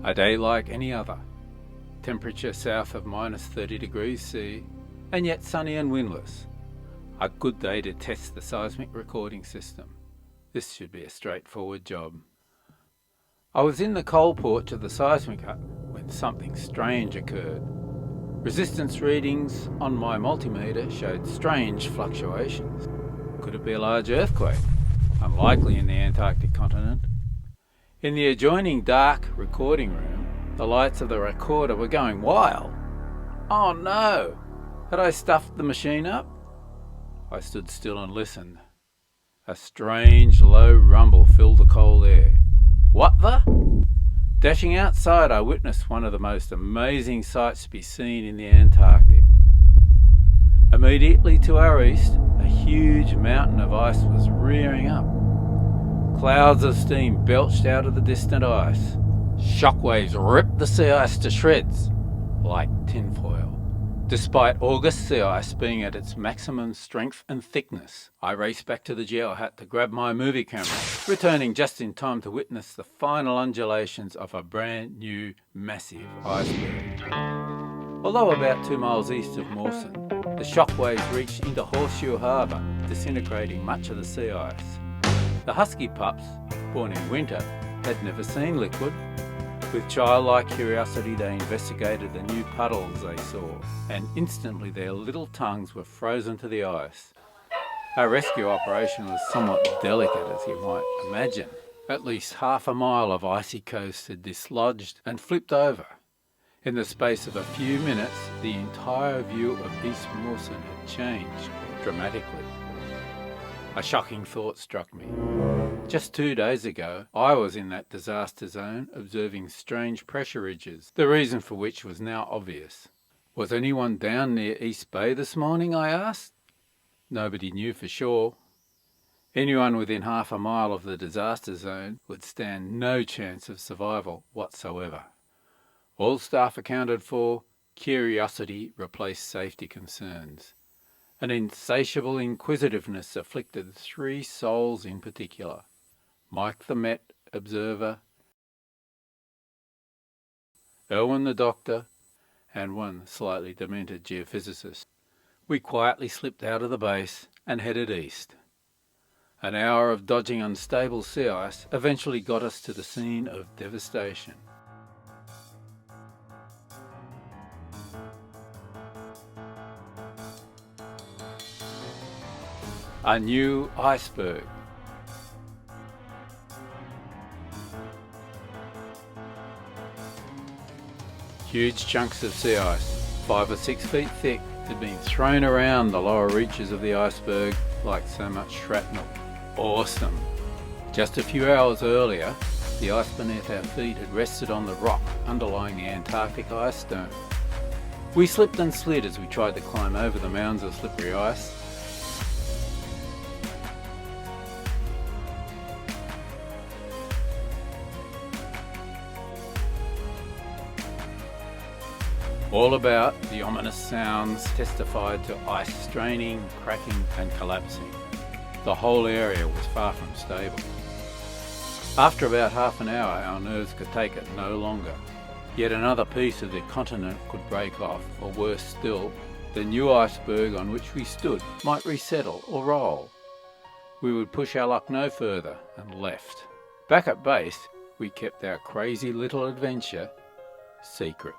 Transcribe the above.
A day like any other. Temperature south of -30 degrees C, and yet sunny and windless. A good day to test the seismic recording system. This should be a straightforward job. I was in the coal porch of the seismic hut when something strange occurred. Resistance readings on my multimeter showed strange fluctuations. Could it be a large earthquake? Unlikely in the Antarctic continent. In the adjoining dark recording room, the lights of the recorder were going wild. Oh no! Had I stuffed the machine up? I stood still and listened. A strange low rumble filled the cold air. What the? Dashing outside, I witnessed one of the most amazing sights to be seen in the Antarctic. Immediately to our east, a huge mountain of ice was rearing up. Clouds of steam belched out of the distant ice. Shockwaves ripped the sea ice to shreds, like tinfoil. Despite August sea ice being at its maximum strength and thickness, I raced back to the geo hut to grab my movie camera, returning just in time to witness the final undulations of a brand new, massive iceberg. Although about 2 miles east of Mawson, the shockwaves reached into Horseshoe Harbour, disintegrating much of the sea ice. The husky pups, born in winter, had never seen liquid. With childlike curiosity, they investigated the new puddles they saw, and instantly their little tongues were frozen to the ice. Our rescue operation was somewhat delicate, as you might imagine. At least half a mile of icy coast had dislodged and flipped over. In the space of a few minutes, the entire view of East Mawson had changed dramatically. A shocking thought struck me. Just 2 days ago, I was in that disaster zone observing strange pressure ridges, the reason for which was now obvious. Was anyone down near East Bay this morning, I asked? Nobody knew for sure. Anyone within half a mile of the disaster zone would stand no chance of survival whatsoever. All staff accounted for, curiosity replaced safety concerns. An insatiable inquisitiveness afflicted 3 souls in particular. Mike the Met observer, Erwin the doctor, and one slightly demented geophysicist. We quietly slipped out of the base and headed east. An hour of dodging unstable sea ice eventually got us to the scene of devastation. A new iceberg. Huge chunks of sea ice, 5 or 6 feet thick, had been thrown around the lower reaches of the iceberg like so much shrapnel. Awesome! Just a few hours earlier, the ice beneath our feet had rested on the rock underlying the Antarctic ice dome. We slipped and slid as we tried to climb over the mounds of slippery ice. All about, the ominous sounds testified to ice straining, cracking and collapsing. The whole area was far from stable. After about half an hour, our nerves could take it no longer. Yet another piece of the continent could break off, or worse still, the new iceberg on which we stood might resettle or roll. We would push our luck no further and left. Back at base, we kept our crazy little adventure secret.